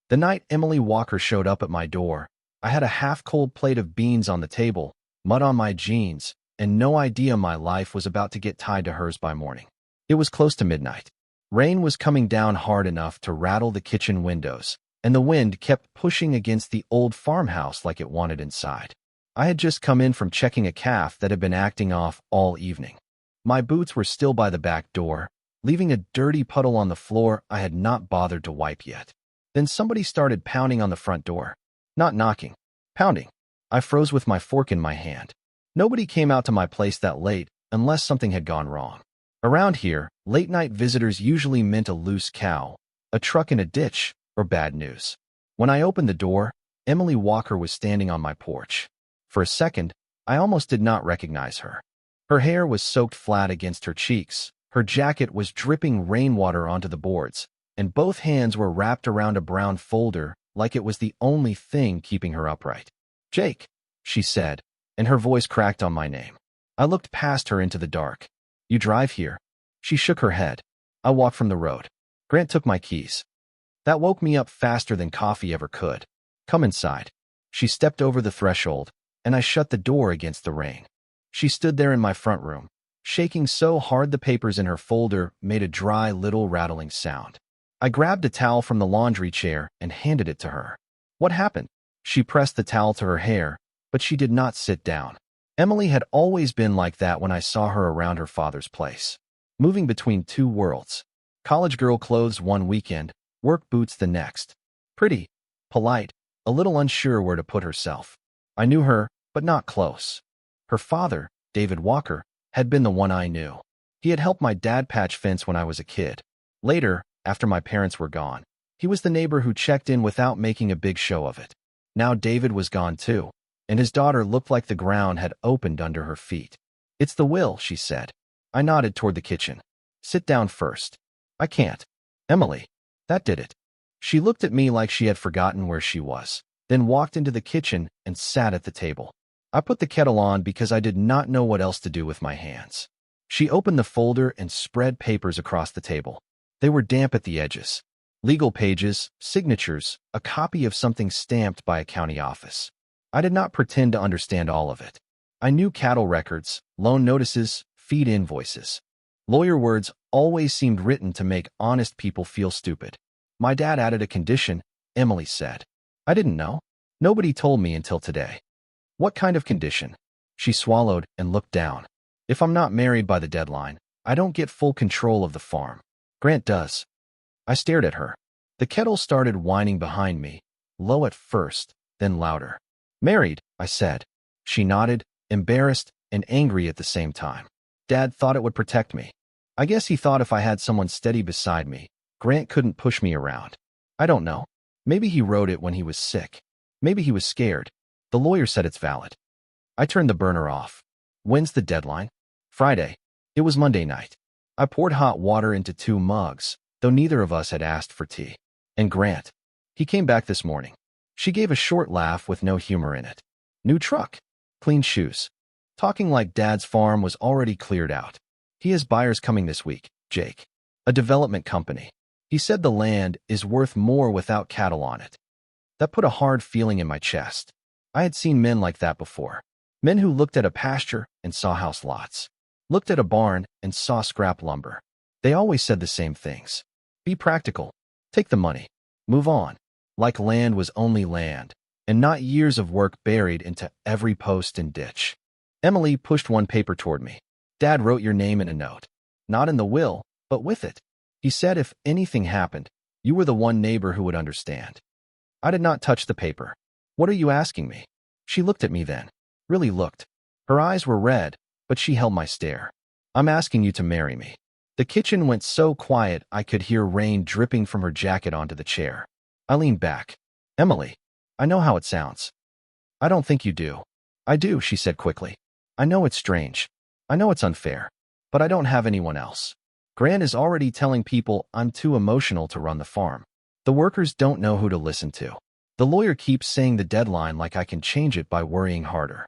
The night Emily Walker showed up at my door, I had a half-cold plate of beans on the table, mud on my jeans, and no idea my life was about to get tied to hers by morning. It was close to midnight. Rain was coming down hard enough to rattle the kitchen windows, and the wind kept pushing against the old farmhouse like it wanted inside. I had just come in from checking a calf that had been acting off all evening. My boots were still by the back door, leaving a dirty puddle on the floor I had not bothered to wipe yet. Then somebody started pounding on the front door. Not knocking, pounding. I froze with my fork in my hand. Nobody came out to my place that late unless something had gone wrong. Around here, late-night visitors usually meant a loose cow, a truck in a ditch, or bad news. When I opened the door, Emily Walker was standing on my porch. For a second, I almost did not recognize her. Her hair was soaked flat against her cheeks, her jacket was dripping rainwater onto the boards, and both hands were wrapped around a brown folder like it was the only thing keeping her upright. "Jake," she said, and her voice cracked on my name. I looked past her into the dark. "You drive here?" She shook her head. I walked from the road. Grant took my keys. That woke me up faster than coffee ever could. "Come inside." She stepped over the threshold, and I shut the door against the rain. She stood there in my front room, shaking so hard the papers in her folder made a dry little rattling sound. I grabbed a towel from the laundry chair and handed it to her. "What happened?" She pressed the towel to her hair, but she did not sit down. Emily had always been like that when I saw her around her father's place, moving between two worlds. College girl clothes one weekend, work boots the next. Pretty, polite, a little unsure where to put herself. I knew her, but not close. Her father, David Walker, had been the one I knew. He had helped my dad patch fence when I was a kid. Later, after my parents were gone, he was the neighbor who checked in without making a big show of it. Now David was gone too, and his daughter looked like the ground had opened under her feet. "It's the will," she said. I nodded toward the kitchen. "Sit down first." "I can't." "Emily." That did it. She looked at me like she had forgotten where she was, then walked into the kitchen and sat at the table. I put the kettle on because I did not know what else to do with my hands. She opened the folder and spread papers across the table. They were damp at the edges. Legal pages, signatures, a copy of something stamped by a county office. I did not pretend to understand all of it. I knew cattle records, loan notices, feed invoices. Lawyer words always seemed written to make honest people feel stupid. "My dad added a condition," Emily said. "I didn't know. Nobody told me until today." "What kind of condition?" She swallowed and looked down. "If I'm not married by the deadline, I don't get full control of the farm. Grant does." I stared at her. The kettle started whining behind me, low at first, then louder. "Married," I said. She nodded, embarrassed and angry at the same time. "Dad thought it would protect me. I guess he thought if I had someone steady beside me, Grant couldn't push me around. I don't know. Maybe he wrote it when he was sick. Maybe he was scared. The lawyer said it's valid." I turned the burner off. "When's the deadline?" "Friday." It was Monday night. I poured hot water into 2 mugs, though neither of us had asked for tea. "And Grant?" "He came back this morning." She gave a short laugh with no humor in it. "New truck. Clean shoes." Talking like Dad's farm was already cleared out. "He has buyers coming this week, Jake. A development company. He said the land is worth more without cattle on it." That put a hard feeling in my chest. I had seen men like that before. Men who looked at a pasture and saw house lots. Looked at a barn and saw scrap lumber. They always said the same things. Be practical. Take the money. Move on. Like land was only land, and not years of work buried into every post and ditch. Emily pushed one paper toward me. "Dad wrote your name in a note. Not in the will, but with it. He said if anything happened, you were the one neighbor who would understand." I did not touch the paper. "What are you asking me?" She looked at me then. Really looked. Her eyes were red, but she held my stare. "I'm asking you to marry me." The kitchen went so quiet I could hear rain dripping from her jacket onto the chair. I leaned back. "Emily, I know how it sounds." "I don't think you do." "I do," she said quickly. "I know it's strange. I know it's unfair. But I don't have anyone else. Grant is already telling people I'm too emotional to run the farm. The workers don't know who to listen to. The lawyer keeps saying the deadline like I can change it by worrying harder."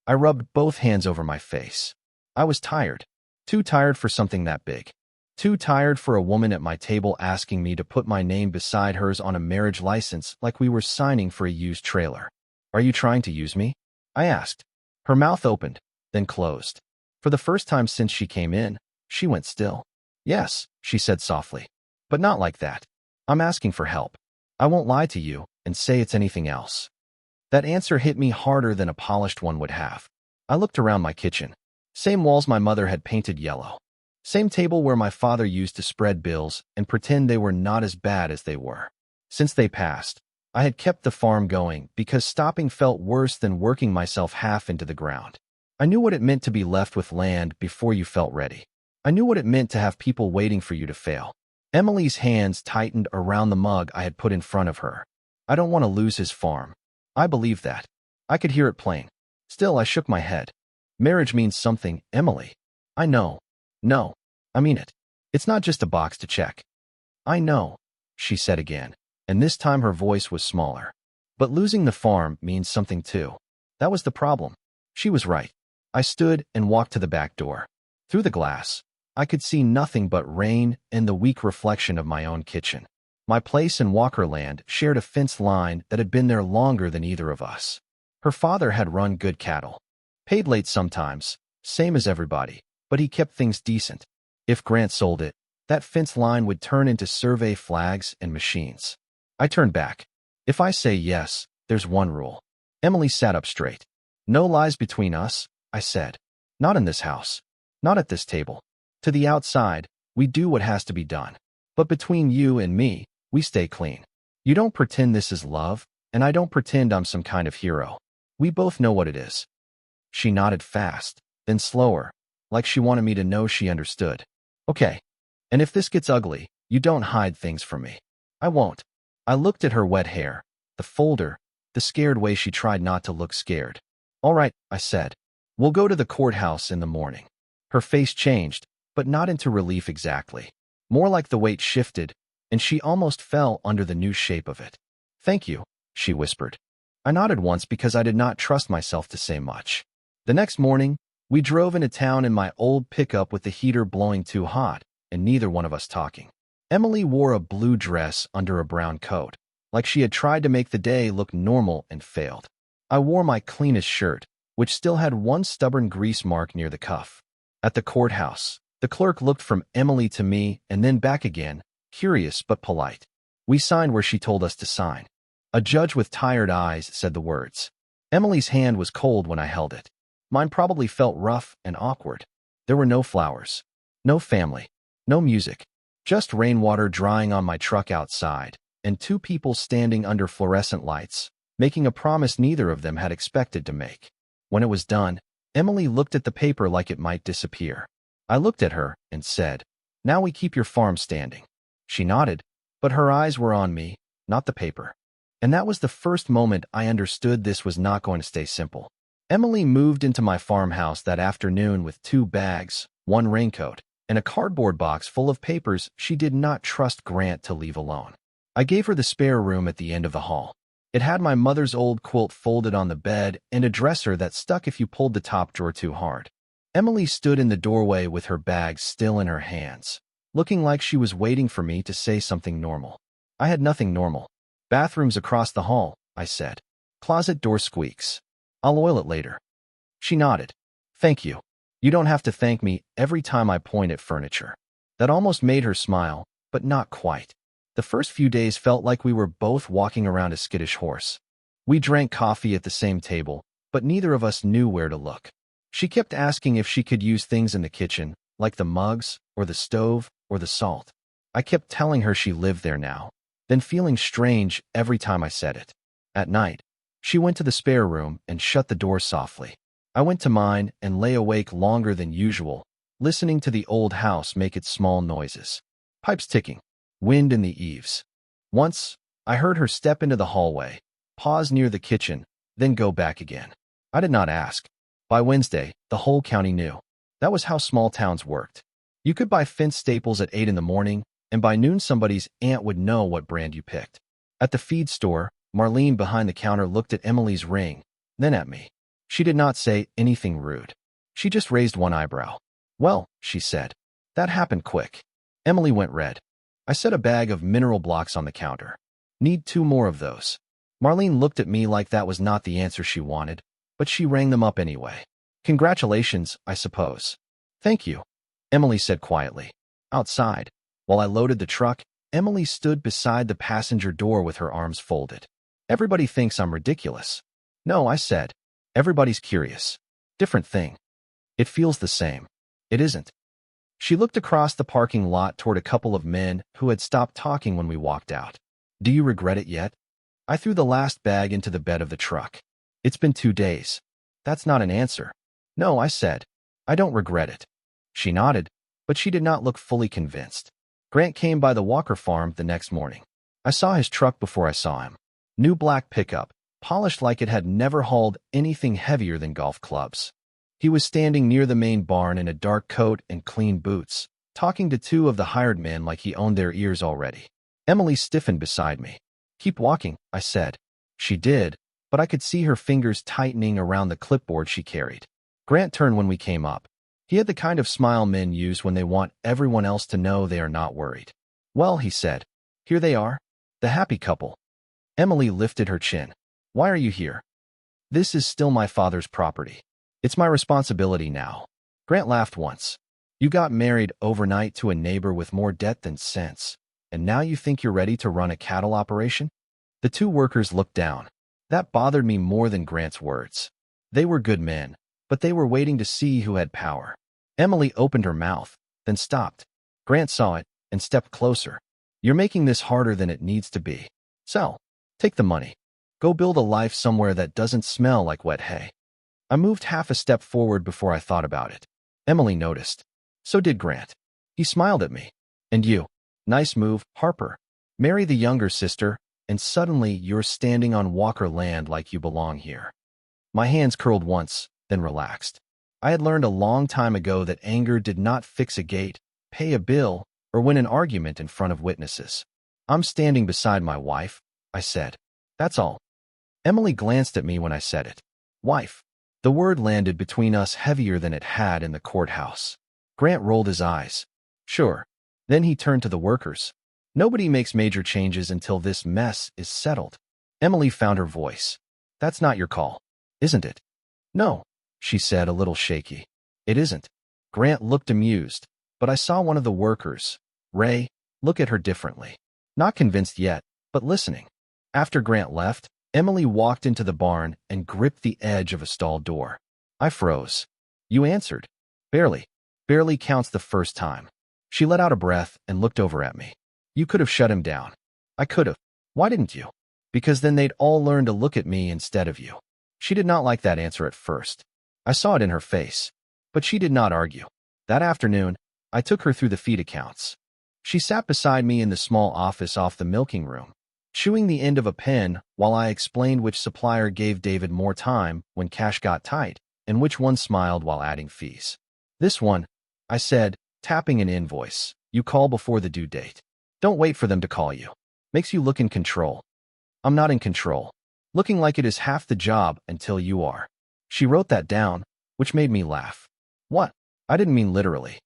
I rubbed both hands over my face. I was tired. Too tired for something that big. Too tired for a woman at my table asking me to put my name beside hers on a marriage license like we were signing for a used trailer. Are you trying to use me? I asked. Her mouth opened, then closed. For the first time since she came in, she went still. Yes, she said softly. But not like that. I'm asking for help. I won't lie to you and say it's anything else. That answer hit me harder than a polished one would have. I looked around my kitchen. Same walls my mother had painted yellow. Same table where my father used to spread bills and pretend they were not as bad as they were. Since they passed, I had kept the farm going because stopping felt worse than working myself half into the ground. I knew what it meant to be left with land before you felt ready. I knew what it meant to have people waiting for you to fail. Emily's hands tightened around the mug I had put in front of her. I don't want to lose his farm. I believe that. I could hear it plain. Still, I shook my head. Marriage means something, Emily. I know. No, I mean it. It's not just a box to check. I know, she said again, and this time her voice was smaller. But losing the farm means something too. That was the problem. She was right. I stood and walked to the back door. Through the glass, I could see nothing but rain and the weak reflection of my own kitchen. My place in Walkerland shared a fence line that had been there longer than either of us. Her father had run good cattle. Paid late sometimes, same as everybody, but he kept things decent. If Grant sold it, that fence line would turn into survey flags and machines. I turned back. If I say yes, there's one rule. Emily sat up straight. No lies between us, I said. Not in this house. Not at this table. To the outside, we do what has to be done. But between you and me, we stay clean. You don't pretend this is love, and I don't pretend I'm some kind of hero. We both know what it is. She nodded fast, then slower, like she wanted me to know she understood. Okay. And if this gets ugly, you don't hide things from me. I won't. I looked at her wet hair, the folder, the scared way she tried not to look scared. All right, I said. We'll go to the courthouse in the morning. Her face changed, but not into relief exactly. More like the weight shifted, and she almost fell under the new shape of it. Thank you, she whispered. I nodded once because I did not trust myself to say much. The next morning, we drove into town in my old pickup with the heater blowing too hot, and neither one of us talking. Emily wore a blue dress under a brown coat, like she had tried to make the day look normal and failed. I wore my cleanest shirt, which still had one stubborn grease mark near the cuff. At the courthouse, the clerk looked from Emily to me and then back again, curious but polite. We signed where she told us to sign. A judge with tired eyes said the words. Emily's hand was cold when I held it. Mine probably felt rough and awkward. There were no flowers, no family, no music, just rainwater drying on my truck outside, and two people standing under fluorescent lights, making a promise neither of them had expected to make. When it was done, Emily looked at the paper like it might disappear. I looked at her and said, "Now we keep your farm standing." She nodded, but her eyes were on me, not the paper. And that was the first moment I understood this was not going to stay simple. Emily moved into my farmhouse that afternoon with 2 bags, 1 raincoat, and a cardboard box full of papers she did not trust Grant to leave alone. I gave her the spare room at the end of the hall. It had my mother's old quilt folded on the bed and a dresser that stuck if you pulled the top drawer too hard. Emily stood in the doorway with her bags still in her hands, looking like she was waiting for me to say something normal. I had nothing normal. Bathrooms across the hall, I said. Closet door squeaks. I'll oil it later. She nodded. Thank you. You don't have to thank me every time I point at furniture. That almost made her smile, but not quite. The first few days felt like we were both walking around a skittish horse. We drank coffee at the same table, but neither of us knew where to look. She kept asking if she could use things in the kitchen, like the mugs, or the stove, or the salt. I kept telling her she lived there now, then feeling strange every time I said it. At night, she went to the spare room and shut the door softly. I went to mine and lay awake longer than usual, listening to the old house make its small noises. Pipes ticking, wind in the eaves. Once, I heard her step into the hallway, pause near the kitchen, then go back again. I did not ask. By Wednesday, the whole county knew. That was how small towns worked. You could buy fence staples at 8 in the morning, and by noon somebody's aunt would know what brand you picked. At the feed store, Marlene behind the counter looked at Emily's ring, then at me. She did not say anything rude. She just raised one eyebrow. Well, she said, that happened quick. Emily went red. I set a bag of mineral blocks on the counter. Need 2 more of those. Marlene looked at me like that was not the answer she wanted, but she rang them up anyway. Congratulations, I suppose. Thank you, Emily said quietly. Outside, while I loaded the truck, Emily stood beside the passenger door with her arms folded. Everybody thinks I'm ridiculous. No, I said. Everybody's curious. Different thing. It feels the same. It isn't. She looked across the parking lot toward a couple of men who had stopped talking when we walked out. Do you regret it yet? I threw the last bag into the bed of the truck. It's been 2 days. That's not an answer. No, I said. I don't regret it. She nodded, but she did not look fully convinced. Grant came by the Walker farm the next morning. I saw his truck before I saw him. New black pickup, polished like it had never hauled anything heavier than golf clubs. He was standing near the main barn in a dark coat and clean boots, talking to 2 of the hired men like he owned their ears already. Emily stiffened beside me. Keep walking, I said. She did, but I could see her fingers tightening around the clipboard she carried. Grant turned when we came up. He had the kind of smile men use when they want everyone else to know they are not worried. Well, he said, here they are, the happy couple. Emily lifted her chin. Why are you here? This is still my father's property. It's my responsibility now. Grant laughed once. You got married overnight to a neighbor with more debt than sense, and now you think you're ready to run a cattle operation? The 2 workers looked down. That bothered me more than Grant's words. They were good men, but they were waiting to see who had power. Emily opened her mouth, then stopped. Grant saw it and stepped closer. You're making this harder than it needs to be. So, take the money. Go build a life somewhere that doesn't smell like wet hay. I moved half a step forward before I thought about it. Emily noticed. So did Grant. He smiled at me. And you? Nice move, Harper. Marry the younger sister, and suddenly you're standing on Walker land like you belong here. My hands curled once, then relaxed. I had learned a long time ago that anger did not fix a gate, pay a bill, or win an argument in front of witnesses. I'm standing beside my wife, I said. That's all. Emily glanced at me when I said it. Wife. The word landed between us heavier than it had in the courthouse. Grant rolled his eyes. Sure. Then he turned to the workers. Nobody makes major changes until this mess is settled. Emily found her voice. That's not your call, isn't it? No, she said, a little shaky. It isn't. Grant looked amused, but I saw one of the workers, Ray, look at her differently. Not convinced yet, but listening. After Grant left, Emily walked into the barn and gripped the edge of a stall door. I froze. You answered. Barely. Barely counts the first time. She let out a breath and looked over at me. You could have shut him down. I could have. Why didn't you? Because then they'd all learn to look at me instead of you. She did not like that answer at first. I saw it in her face. But she did not argue. That afternoon, I took her through the feed accounts. She sat beside me in the small office off the milking room, chewing the end of a pen while I explained which supplier gave David more time when cash got tight, and which one smiled while adding fees. This one, I said, tapping an invoice. You call before the due date. Don't wait for them to call you. Makes you look in control. I'm not in control. Looking like it is half the job until you are. She wrote that down, which made me laugh. What? I didn't mean literally.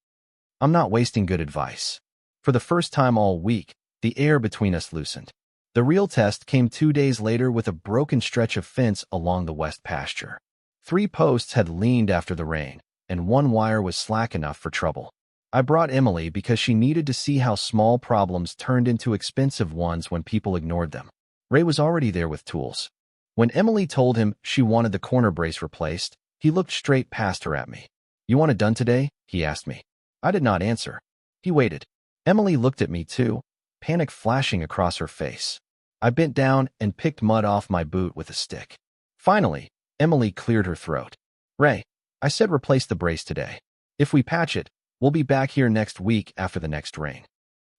I'm not wasting good advice. For the first time all week, the air between us loosened. The real test came 2 days later with a broken stretch of fence along the west pasture. 3 posts had leaned after the rain, and 1 wire was slack enough for trouble. I brought Emily because she needed to see how small problems turned into expensive ones when people ignored them. Ray was already there with tools. When Emily told him she wanted the corner brace replaced, he looked straight past her at me. You want it done today? He asked me. I did not answer. He waited. Emily looked at me too, panic flashing across her face. I bent down and picked mud off my boot with a stick. Finally, Emily cleared her throat. Ray, I said replace the brace today. If we patch it, we'll be back here next week after the next rain.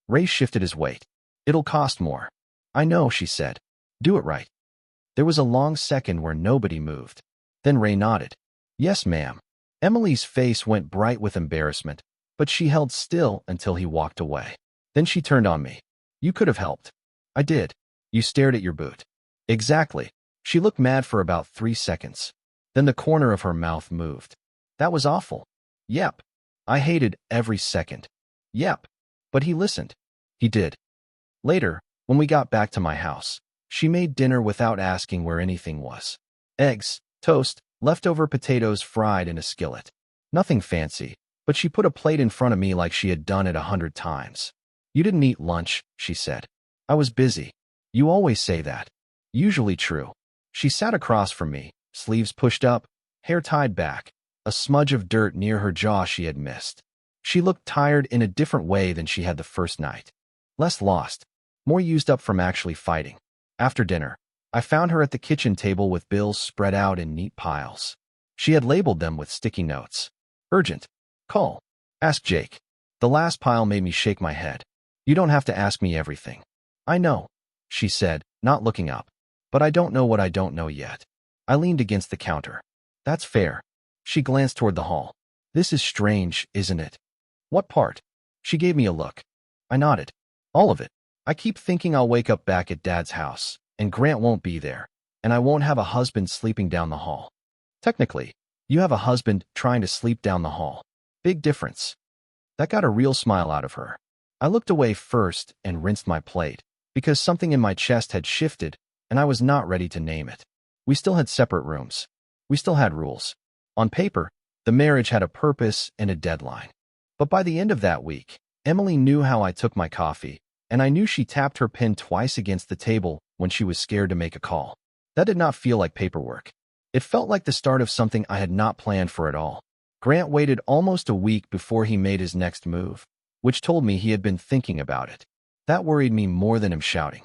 Ray shifted his weight. It'll cost more. I know, she said. Do it right. There was a long second where nobody moved. Then Ray nodded. Yes, ma'am. Emily's face went bright with embarrassment, but she held still until he walked away. Then she turned on me. You could have helped. I did. You stared at your boot. Exactly. She looked mad for about 3 seconds. Then the corner of her mouth moved. That was awful. Yep. I hated every second. Yep. But he listened. He did. Later, when we got back to my house, she made dinner without asking where anything was. Eggs, toast, leftover potatoes fried in a skillet. Nothing fancy, but she put a plate in front of me like she had done it 100 times. You didn't eat lunch, she said. I was busy. You always say that. Usually true. She sat across from me, sleeves pushed up, hair tied back, a smudge of dirt near her jaw she had missed. She looked tired in a different way than she had the first night. Less lost, more used up from actually fighting. After dinner, I found her at the kitchen table with bills spread out in neat piles. She had labeled them with sticky notes. Urgent. Call. Ask Jake. The last pile made me shake my head. You don't have to ask me everything. I know, she said, not looking up. But I don't know what I don't know yet. I leaned against the counter. That's fair. She glanced toward the hall. This is strange, isn't it? What part? She gave me a look. I nodded. All of it. I keep thinking I'll wake up back at Dad's house, and Grant won't be there, and I won't have a husband sleeping down the hall. Technically, you have a husband trying to sleep down the hall. Big difference. That got a real smile out of her. I looked away first and rinsed my plate, because something in my chest had shifted, and I was not ready to name it. We still had separate rooms. We still had rules. On paper, the marriage had a purpose and a deadline. But by the end of that week, Emily knew how I took my coffee, and I knew she tapped her pen twice against the table when she was scared to make a call. That did not feel like paperwork. It felt like the start of something I had not planned for at all. Grant waited almost a week before he made his next move, which told me he had been thinking about it. That worried me more than him shouting.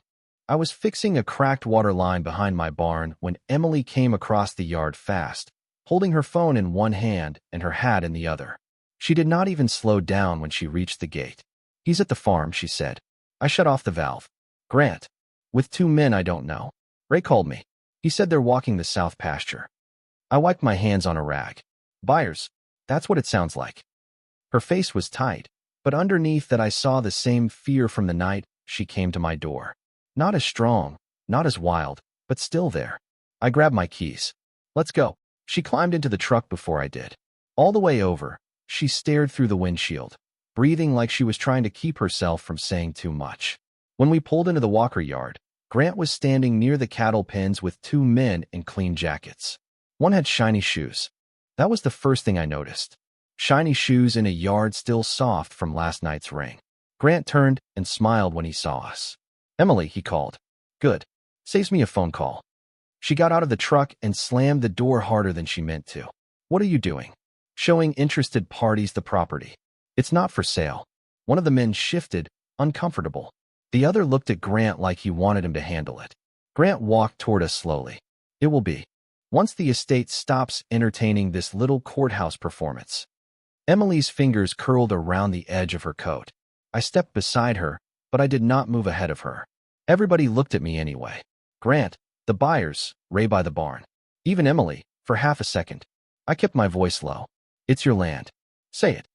I was fixing a cracked water line behind my barn when Emily came across the yard fast, holding her phone in one hand and her hat in the other. She did not even slow down when she reached the gate. He's at the farm, she said. I shut off the valve. Grant. With 2 men I don't know. Ray called me. He said they're walking the south pasture. I wiped my hands on a rag. Buyers. That's what it sounds like. Her face was tight, but underneath that I saw the same fear from the night she came to my door. Not as strong, not as wild, but still there. I grabbed my keys. Let's go. She climbed into the truck before I did. All the way over, she stared through the windshield, breathing like she was trying to keep herself from saying too much. When we pulled into the Walker yard, Grant was standing near the cattle pens with 2 men in clean jackets. One had shiny shoes. That was the first thing I noticed. Shiny shoes in a yard still soft from last night's rain. Grant turned and smiled when he saw us. Emily, he called. Good. Saves me a phone call. She got out of the truck and slammed the door harder than she meant to. What are you doing? Showing interested parties the property. It's not for sale. One of the men shifted, uncomfortable. The other looked at Grant like he wanted him to handle it. Grant walked toward us slowly. It will be. Once the estate stops entertaining this little courthouse performance. Emily's fingers curled around the edge of her coat. I stepped beside her, but I did not move ahead of her. Everybody looked at me anyway. Grant, the buyers, Ray by the barn. Even Emily, for half a second. I kept my voice low. It's your land. Say it.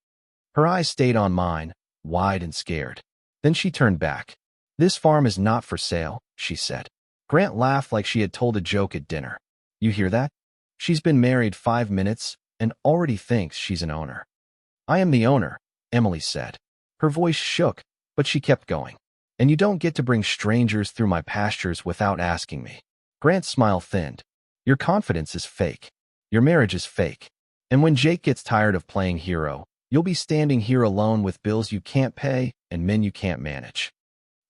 Her eyes stayed on mine, wide and scared. Then she turned back. This farm is not for sale, she said. Grant laughed like she had told a joke at dinner. You hear that? She's been married 5 minutes and already thinks she's an owner. I am the owner, Emily said. Her voice shook, but she kept going. And you don't get to bring strangers through my pastures without asking me. Grant's smile thinned. Your confidence is fake. Your marriage is fake. And when Jake gets tired of playing hero, you'll be standing here alone with bills you can't pay and men you can't manage.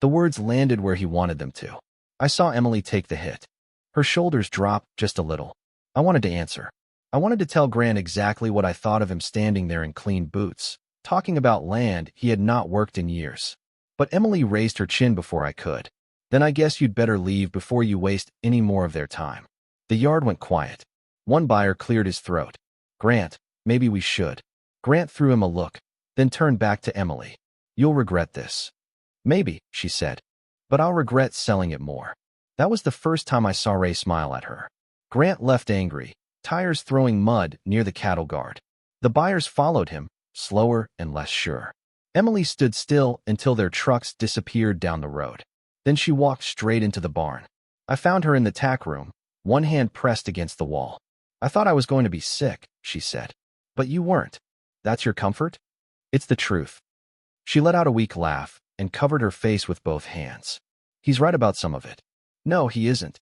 The words landed where he wanted them to. I saw Emily take the hit. Her shoulders dropped just a little. I wanted to answer. I wanted to tell Grant exactly what I thought of him standing there in clean boots, talking about land he had not worked in years. But Emily raised her chin before I could. Then I guess you'd better leave before you waste any more of their time. The yard went quiet. One buyer cleared his throat. Grant, maybe we should. Grant threw him a look, then turned back to Emily. You'll regret this. Maybe, she said. But I'll regret selling it more. That was the first time I saw Ray smile at her. Grant left angry, tires throwing mud near the cattle guard. The buyers followed him, slower and less sure. Emily stood still until their trucks disappeared down the road. Then she walked straight into the barn. I found her in the tack room, one hand pressed against the wall. I thought I was going to be sick, she said. But you weren't. That's your comfort? It's the truth. She let out a weak laugh and covered her face with both hands. He's right about some of it. No, he isn't.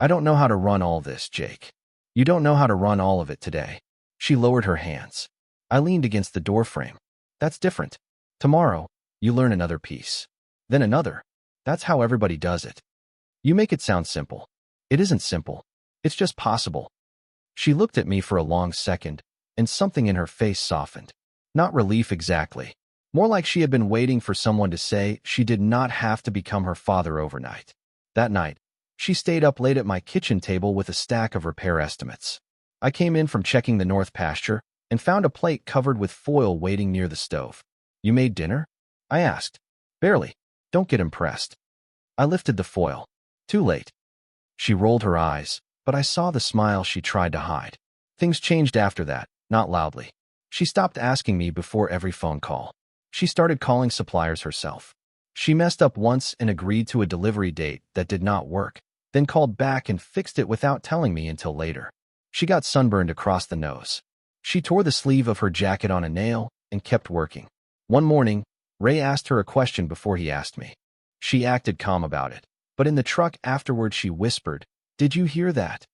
I don't know how to run all this, Jake. You don't know how to run all of it today. She lowered her hands. I leaned against the doorframe. That's different. Tomorrow, you learn another piece. Then another. That's how everybody does it. You make it sound simple. It isn't simple. It's just possible. She looked at me for a long second, and something in her face softened. Not relief exactly. More like she had been waiting for someone to say she did not have to become her father overnight. That night, she stayed up late at my kitchen table with a stack of repair estimates. I came in from checking the north pasture and found a plate covered with foil waiting near the stove. You made dinner? I asked. Barely. Don't get impressed. I lifted the foil. Too late. She rolled her eyes, but I saw the smile she tried to hide. Things changed after that, not loudly. She stopped asking me before every phone call. She started calling suppliers herself. She messed up once and agreed to a delivery date that did not work, then called back and fixed it without telling me until later. She got sunburned across the nose. She tore the sleeve of her jacket on a nail and kept working. One morning, Ray asked her a question before he asked me. She acted calm about it, but in the truck afterward she whispered, "Did you hear that?"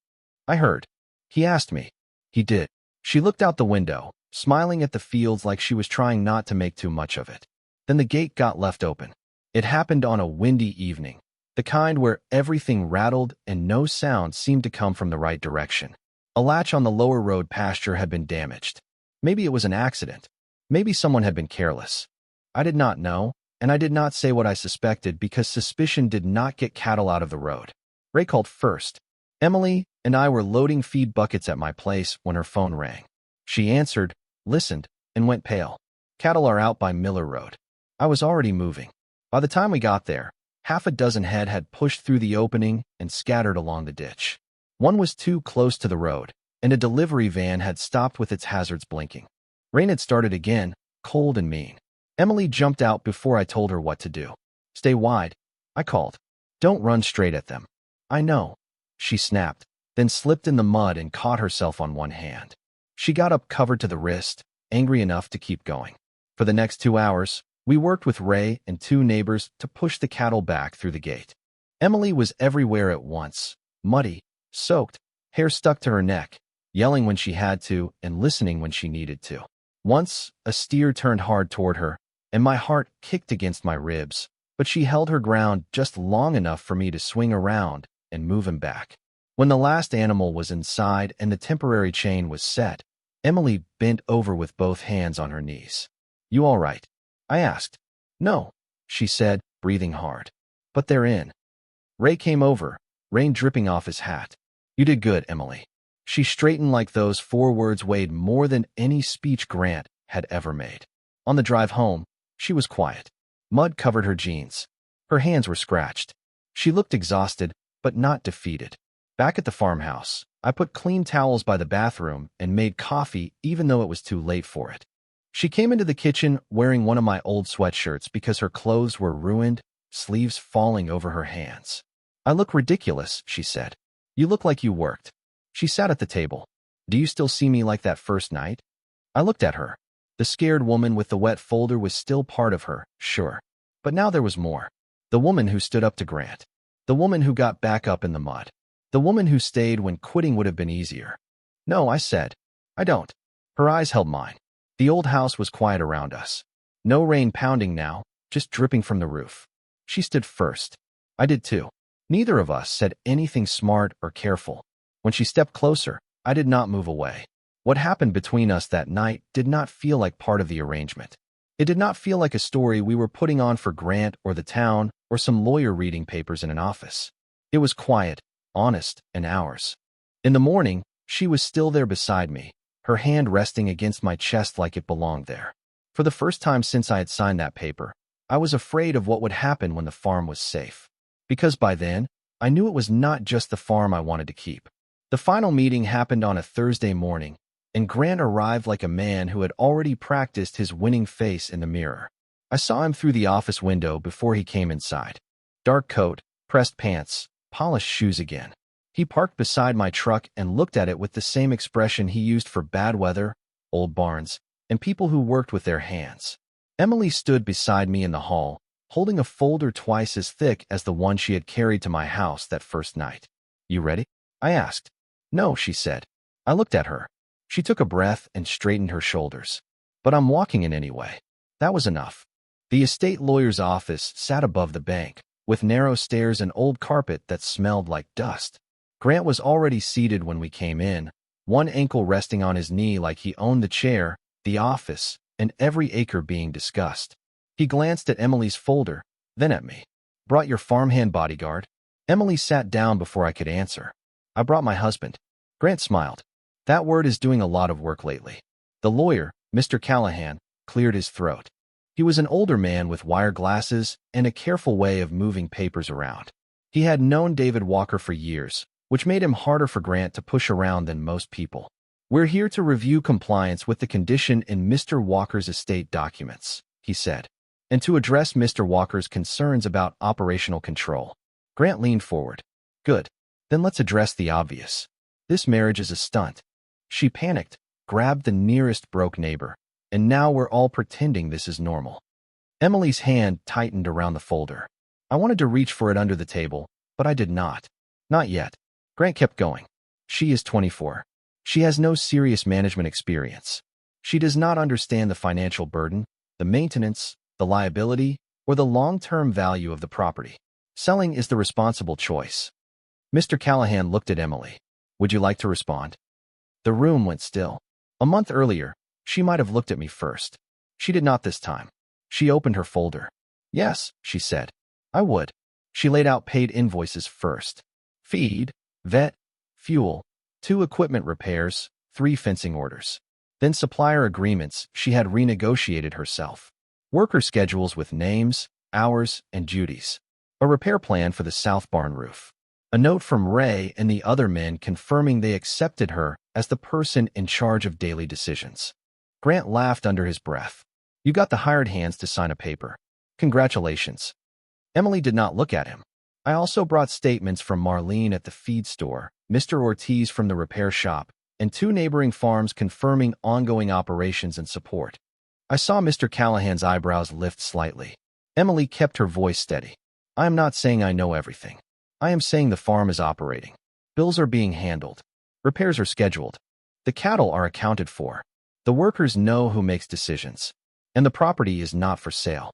I heard. He asked me. He did. She looked out the window, smiling at the fields like she was trying not to make too much of it. Then the gate got left open. It happened on a windy evening, the kind where everything rattled and no sound seemed to come from the right direction. A latch on the lower road pasture had been damaged. Maybe it was an accident. Maybe someone had been careless. I did not know, and I did not say what I suspected because suspicion did not get cattle out of the road. Ray called first. Emily and I were loading feed buckets at my place when her phone rang. She answered, listened, and went pale. Cattle are out by Miller Road. I was already moving. By the time we got there, half a dozen head had pushed through the opening and scattered along the ditch. One was too close to the road, and a delivery van had stopped with its hazards blinking. Rain had started again, cold and mean. Emily jumped out before I told her what to do. Stay wide, I called. Don't run straight at them. I know. She snapped, then slipped in the mud and caught herself on one hand. She got up covered to the wrist, angry enough to keep going. For the next 2 hours, we worked with Ray and 2 neighbors to push the cattle back through the gate. Emily was everywhere at once, muddy, soaked, hair stuck to her neck, yelling when she had to and listening when she needed to. Once, a steer turned hard toward her, and my heart kicked against my ribs, but she held her ground just long enough for me to swing around and move him back. When the last animal was inside and the temporary chain was set, Emily bent over with both hands on her knees. You all right? I asked. No, she said, breathing hard. But they're in. Ray came over, rain dripping off his hat. You did good, Emily. She straightened like those 4 words weighed more than any speech Grant had ever made. On the drive home, she was quiet. Mud covered her jeans. Her hands were scratched. She looked exhausted, but not defeated. Back at the farmhouse, I put clean towels by the bathroom and made coffee even though it was too late for it. She came into the kitchen wearing one of my old sweatshirts because her clothes were ruined, sleeves falling over her hands. I look ridiculous, she said. You look like you worked. She sat at the table. Do you still see me like that first night? I looked at her. The scared woman with the wet folder was still part of her, sure. But now there was more. The woman who stood up to Grant. The woman who got back up in the mud. The woman who stayed when quitting would have been easier. No, I said. I don't. Her eyes held mine. The old house was quiet around us. No rain pounding now, just dripping from the roof. She stood first. I did too. Neither of us said anything smart or careful. When she stepped closer, I did not move away. What happened between us that night did not feel like part of the arrangement. It did not feel like a story we were putting on for Grant or the town or some lawyer reading papers in an office. It was quiet, honest, and ours. In the morning, she was still there beside me, her hand resting against my chest like it belonged there. For the first time since I had signed that paper, I was afraid of what would happen when the farm was safe. Because by then, I knew it was not just the farm I wanted to keep. The final meeting happened on a Thursday morning, and Grant arrived like a man who had already practiced his winning face in the mirror. I saw him through the office window before he came inside. Dark coat, pressed pants, polished shoes again. He parked beside my truck and looked at it with the same expression he used for bad weather, old barns, and people who worked with their hands. Emily stood beside me in the hall, holding a folder twice as thick as the one she had carried to my house that first night. You ready? I asked. No, she said. I looked at her. She took a breath and straightened her shoulders. But I'm walking in anyway. That was enough. The estate lawyer's office sat above the bank, with narrow stairs and old carpet that smelled like dust. Grant was already seated when we came in, one ankle resting on his knee like he owned the chair, the office, and every acre being discussed. He glanced at Emily's folder, then at me. Brought your farmhand bodyguard? Emily sat down before I could answer. I brought my husband. Grant smiled. That word is doing a lot of work lately. The lawyer, Mr. Callahan, cleared his throat. He was an older man with wire glasses and a careful way of moving papers around. He had known David Walker for years, which made him harder for Grant to push around than most people. We're here to review compliance with the condition in Mr. Walker's estate documents, he said, and to address Mr. Walker's concerns about operational control. Grant leaned forward. Good. Then let's address the obvious. This marriage is a stunt. She panicked, grabbed the nearest broke neighbor, and now we're all pretending this is normal. Emily's hand tightened around the folder. I wanted to reach for it under the table, but I did not. Not yet. Grant kept going. She is 24. She has no serious management experience. She does not understand the financial burden, the maintenance, the liability, or the long-term value of the property. Selling is the responsible choice. Mr. Callahan looked at Emily. Would you like to respond? The room went still. A month earlier, she might have looked at me first. She did not this time. She opened her folder. Yes, she said. I would. She laid out paid invoices first. Feed, vet, fuel, 2 equipment repairs, 3 fencing orders. Then supplier agreements she had renegotiated herself. Worker schedules with names, hours, and duties. A repair plan for the south barn roof. A note from Ray and the other men confirming they accepted her as the person in charge of daily decisions. Grant laughed under his breath. You got the hired hands to sign a paper. Congratulations. Emily did not look at him. I also brought statements from Marlene at the feed store, Mr. Ortiz from the repair shop, and 2 neighboring farms confirming ongoing operations and support. I saw Mr. Callahan's eyebrows lift slightly. Emily kept her voice steady. I am not saying I know everything. I am saying the farm is operating. Bills are being handled. Repairs are scheduled. The cattle are accounted for. The workers know who makes decisions. And the property is not for sale.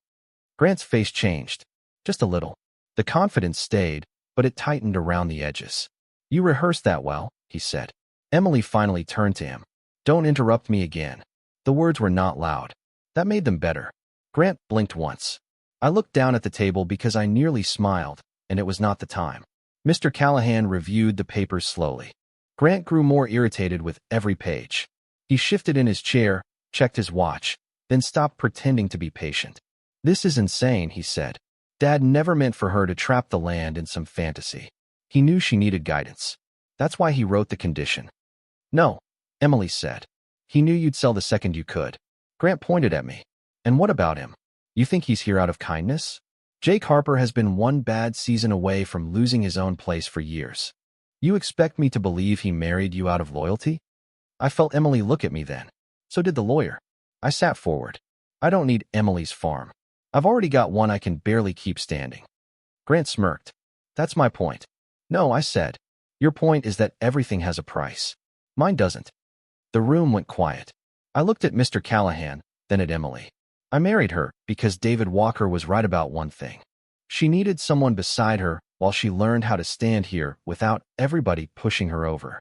Grant's face changed. Just a little. The confidence stayed, but it tightened around the edges. You rehearsed that well, he said. Emily finally turned to him. Don't interrupt me again. The words were not loud. That made them better. Grant blinked once. I looked down at the table because I nearly smiled, and it was not the time. Mr. Callahan reviewed the papers slowly. Grant grew more irritated with every page. He shifted in his chair, checked his watch, then stopped pretending to be patient. This is insane, he said. Dad never meant for her to trap the land in some fantasy. He knew she needed guidance. That's why he wrote the condition. No, Emily said. He knew you'd sell the second you could. Grant pointed at me. And what about him? You think he's here out of kindness? Jake Harper has been one bad season away from losing his own place for years. You expect me to believe he married you out of loyalty? I felt Emily look at me then. So did the lawyer. I sat forward. I don't need Emily's farm. I've already got one I can barely keep standing. Grant smirked. That's my point. No, I said. Your point is that everything has a price. Mine doesn't. The room went quiet. I looked at Mr. Callahan, then at Emily. I married her because David Walker was right about one thing. She needed someone beside her while she learned how to stand here without everybody pushing her over.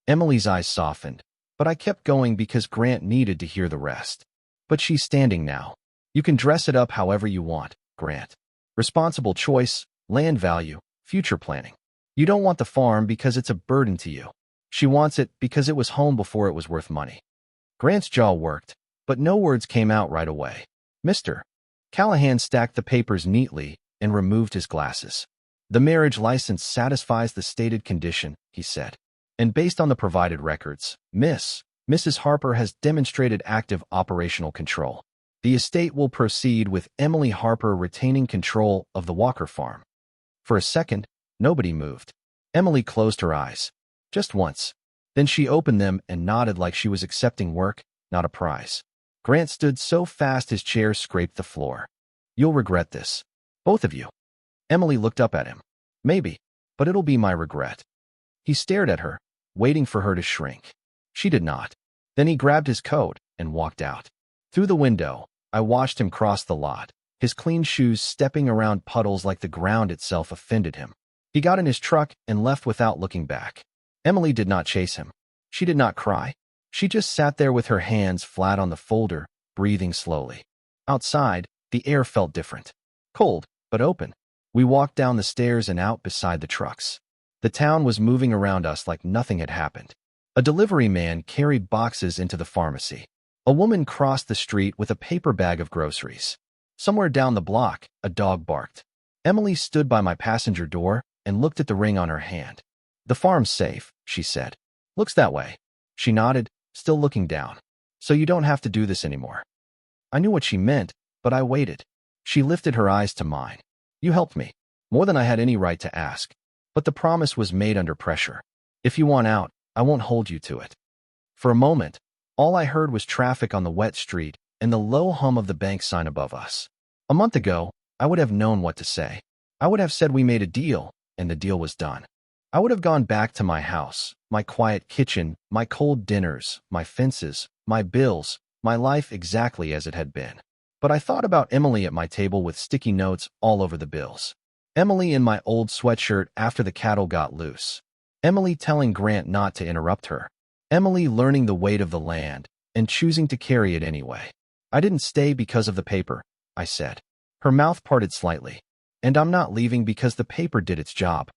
Emily's eyes softened, but I kept going because Grant needed to hear the rest. But she's standing now. You can dress it up however you want, Grant. Responsible choice, land value, future planning. You don't want the farm because it's a burden to you. She wants it because it was home before it was worth money. Grant's jaw worked, but no words came out right away. Mr. Callahan stacked the papers neatly and removed his glasses. The marriage license satisfies the stated condition, he said. And based on the provided records, Mrs. Harper has demonstrated active operational control. The estate will proceed with Emily Harper retaining control of the Walker farm. For a second, nobody moved. Emily closed her eyes. Just once. Then she opened them and nodded like she was accepting work, not a prize. Grant stood so fast his chair scraped the floor. You'll regret this. Both of you. Emily looked up at him. Maybe, but it'll be my regret. He stared at her, waiting for her to shrink. She did not. Then he grabbed his coat and walked out. Through the window, I watched him cross the lot, his clean shoes stepping around puddles like the ground itself offended him. He got in his truck and left without looking back. Emily did not chase him. She did not cry. She just sat there with her hands flat on the folder, breathing slowly. Outside, the air felt different. Cold, but open. We walked down the stairs and out beside the trucks. The town was moving around us like nothing had happened. A delivery man carried boxes into the pharmacy. A woman crossed the street with a paper bag of groceries. Somewhere down the block, a dog barked. Emily stood by my passenger door and looked at the ring on her hand. The farm's safe, she said. Looks that way. She nodded, still looking down. So you don't have to do this anymore. I knew what she meant, but I waited. She lifted her eyes to mine. You helped me, more than I had any right to ask. But the promise was made under pressure. If you want out, I won't hold you to it. For a moment, all I heard was traffic on the wet street and the low hum of the bank sign above us. A month ago, I would have known what to say. I would have said we made a deal, and the deal was done. I would have gone back to my house, my quiet kitchen, my cold dinners, my fences, my bills, my life exactly as it had been. But I thought about Emily at my table with sticky notes all over the bills. Emily in my old sweatshirt after the cattle got loose. Emily telling Grant not to interrupt her. Emily learning the weight of the land and choosing to carry it anyway. I didn't stay because of the paper, I said. Her mouth parted slightly. And I'm not leaving because the paper did its job.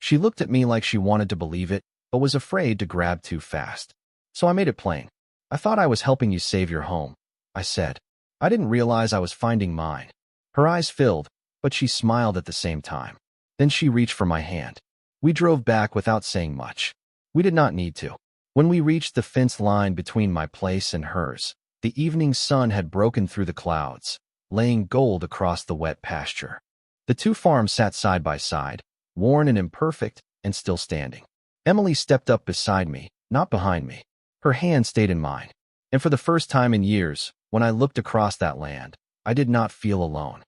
She looked at me like she wanted to believe it, but was afraid to grab too fast. So I made it plain. I thought I was helping you save your home, I said. I didn't realize I was finding mine. Her eyes filled, but she smiled at the same time. Then she reached for my hand. We drove back without saying much. We did not need to. When we reached the fence line between my place and hers, the evening sun had broken through the clouds, laying gold across the wet pasture. The two farms sat side by side, worn and imperfect, and still standing. Emily stepped up beside me, not behind me. Her hand stayed in mine. And for the first time in years, when I looked across that land, I did not feel alone.